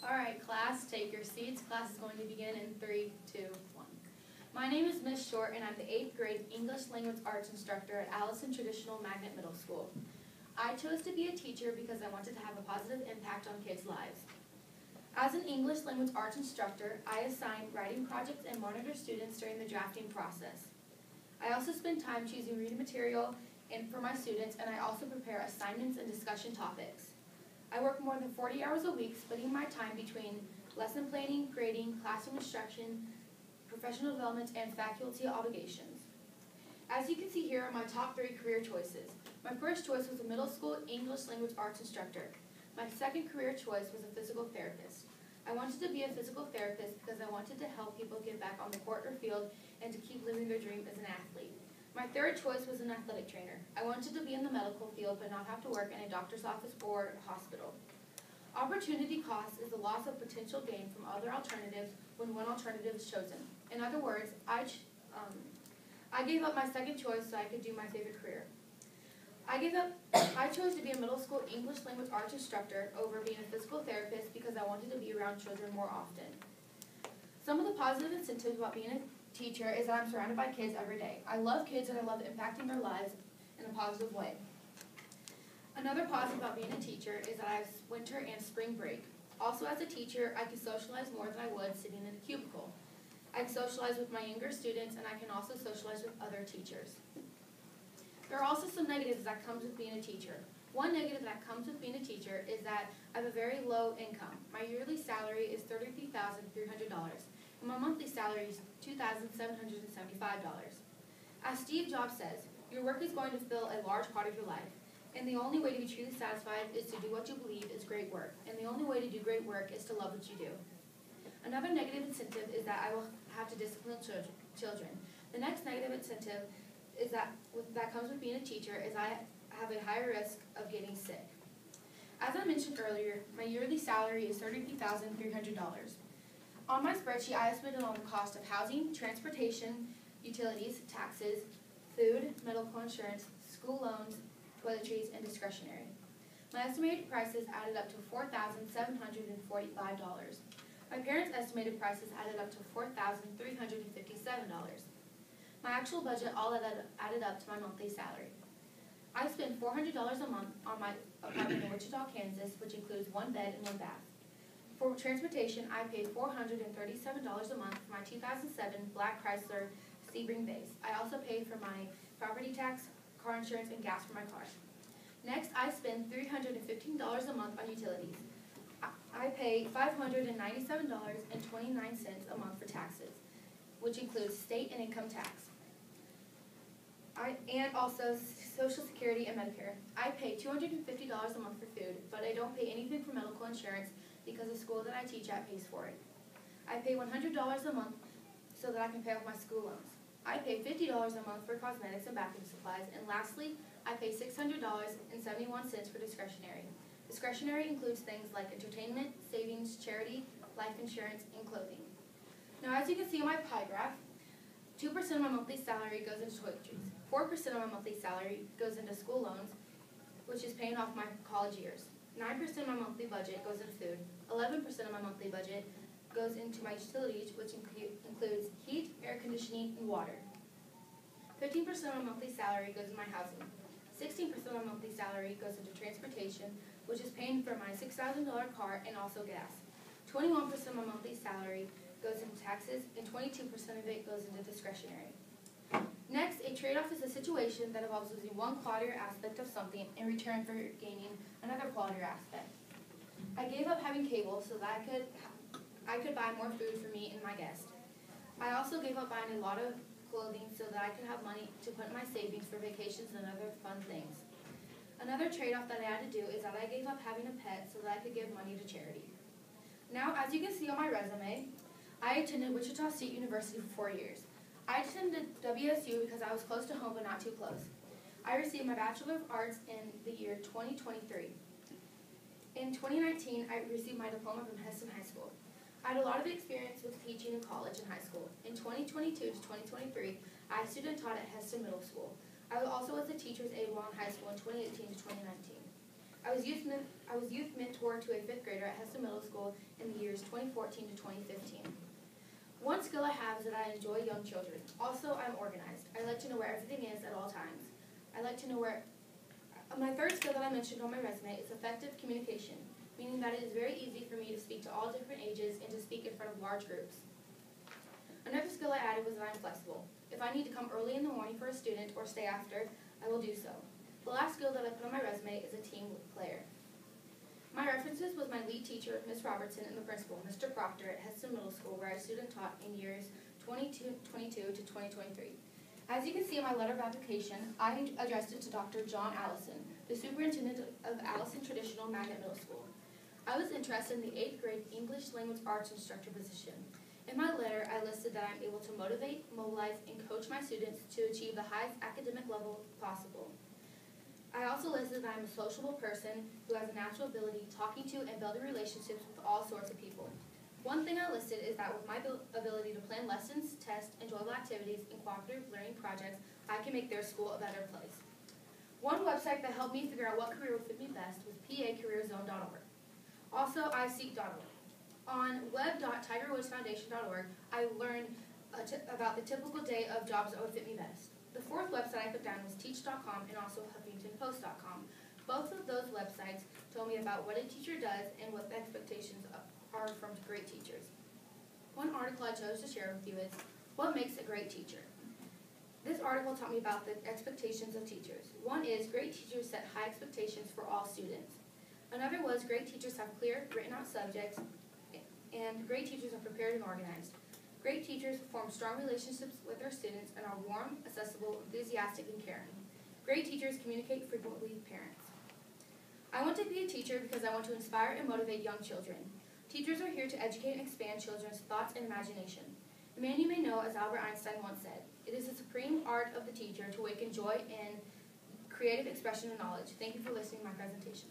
Alright, class, take your seats. Class is going to begin in 3, 2, 1. My name is Miss Short, and I'm the 8th grade English Language Arts instructor at Allison Traditional Magnet Middle School. I chose to be a teacher because I wanted to have a positive impact on kids' lives. As an English Language Arts instructor, I assign writing projects and monitor students during the drafting process. I also spend time choosing reading material for my students, and I also prepare assignments and discussion topics. I work more than 40 hours a week, splitting my time between lesson planning, grading, classroom instruction, professional development, and faculty obligations. As you can see here are my top 3 career choices. My first choice was a middle school English Language Arts instructor. My second career choice was a physical therapist. I wanted to be a physical therapist because I wanted to help people get back on the court or field and to keep living their dream as an athlete. My third choice was an athletic trainer. I wanted to be in the medical field but not have to work in a doctor's office or hospital. Opportunity cost is the loss of potential gain from other alternatives when one alternative is chosen. In other words, I gave up my second choice so I could do my favorite career. I chose to be a middle school English Language Arts instructor over being a physical therapist because I wanted to be around children more often. Some of the positive incentives about being a teacher is that I'm surrounded by kids every day. I love kids and I love impacting their lives in a positive way. Another positive about being a teacher is that I have winter and spring break. Also, as a teacher, I can socialize more than I would sitting in a cubicle. I can socialize with my younger students, and I can also socialize with other teachers. There are also some negatives that comes with being a teacher. One negative that comes with being a teacher is that I have a very low income. My yearly salary is $33,300, and my monthly salary is $2,775. As Steve Jobs says, your work is going to fill a large part of your life, and the only way to be truly satisfied is to do what you believe is great work, and the only way to do great work is to love what you do. Another negative incentive is that I will have to discipline children. The next negative incentive is that comes with being a teacher is I have a higher risk of getting sick. As I mentioned earlier, my yearly salary is $33,300. On my spreadsheet, I estimated on the cost of housing, transportation, utilities, taxes, food, medical insurance, school loans, toiletries, and discretionary. My estimated prices added up to $4,745. My parents' estimated prices added up to $4,357. My actual budget all added up to my monthly salary. I spend $400 a month on my apartment in Wichita, Kansas, which includes 1 bed and 1 bath. For transportation, I paid $437 a month for my 2007 black Chrysler Sebring base. I also paid for my property tax, car insurance, and gas for my car. Next, I spend $315 a month on utilities. I pay $597.29 a month for taxes, which includes state and income tax. And also Social Security and Medicare. I pay $250 a month for food, but I don't pay anything for medical insurance because the school that I teach at pays for it. I pay $100 a month so that I can pay off my school loans. I pay $50 a month for cosmetics and bathroom supplies, and lastly, I pay $600.71 for discretionary. Discretionary includes things like entertainment, savings, charity, life insurance, and clothing. Now, as you can see on my pie graph, 2% of my monthly salary goes into toiletries. 4% of my monthly salary goes into school loans, which is paying off my college years. 9% of my monthly budget goes into food. 11% of my monthly budget goes into my utilities, which includes heat, air conditioning, and water. 15% of my monthly salary goes into my housing. 16% of my monthly salary goes into transportation, which is paying for my $6,000 car and also gas. 21% of my monthly salary goes into taxes, and 22% of it goes into discretionary. Next, a trade-off is a situation that involves losing one quality or aspect of something in return for gaining another quality or aspect. I gave up having cable so that I could buy more food for me and my guests. I also gave up buying a lot of clothing so that I could have money to put in my savings for vacations and other fun things. Another trade-off that I had to do is that I gave up having a pet so that I could give money to charity. Now, as you can see on my resume, I attended Wichita State University for 4 years. I attended WSU because I was close to home but not too close. I received my Bachelor of Arts in the year 2023. In 2019, I received my diploma from Hesston High School. I had a lot of experience with teaching in college and high school. In 2022 to 2023, I student taught at Hesston Middle School. I also was a teacher's aide while in high school in 2018 to 2019. I was youth mentor to a 5th grader at Hesston Middle School in the years 2014 to 2015. One skill I have is that I enjoy young children. Also, I'm organized. I like to know where everything is at all times. I like to know where... My third skill that I mentioned on my resume is effective communication, meaning that it is very easy for me to speak to all different ages and to speak in front of large groups. Another skill I added was that I'm flexible. If I need to come early in the morning for a student or stay after, I will do so. The last skill that I put on my resume is a team player. My references was my lead teacher, Ms. Robertson, and the principal, Mr. Proctor, at Hesston Middle School, where I student taught in years 2022 to 2023. As you can see in my letter of application, I addressed it to Dr. John Allison, the superintendent of Allison Traditional Magnet Middle School. I was interested in the 8th grade English language arts instructor position. In my letter, I listed that I'm able to motivate, mobilize, and coach my students to achieve the highest academic level possible. I also listed that I'm a sociable person who has a natural ability talking to and building relationships with all sorts of people. One thing I listed is that with my ability to plan lessons, tests, enjoyable activities, and cooperative learning projects, I can make their school a better place. One website that helped me figure out what career would fit me best was pacareerzone.org. Also, iSeek.org. On web.tigerwoodsfoundation.org, I learned about the typical day of jobs that would fit me best. The fourth website I put down was teach.com and also huffingtonpost.com. Both of those websites told me about what a teacher does and what the expectations are from great teachers. One article I chose to share with you is, what makes a great teacher? This article taught me about the expectations of teachers. One is, great teachers set high expectations for all students. Another was, great teachers have clear, written out subjects, and great teachers are prepared and organized. Great teachers form strong relationships with their students and are warm, accessible, enthusiastic, and caring. Great teachers communicate frequently with parents. I want to be a teacher because I want to inspire and motivate young children. Teachers are here to educate and expand children's thoughts and imagination. A man you may know, as Albert Einstein once said, it is the supreme art of the teacher to awaken joy and creative expression and knowledge. Thank you for listening to my presentation.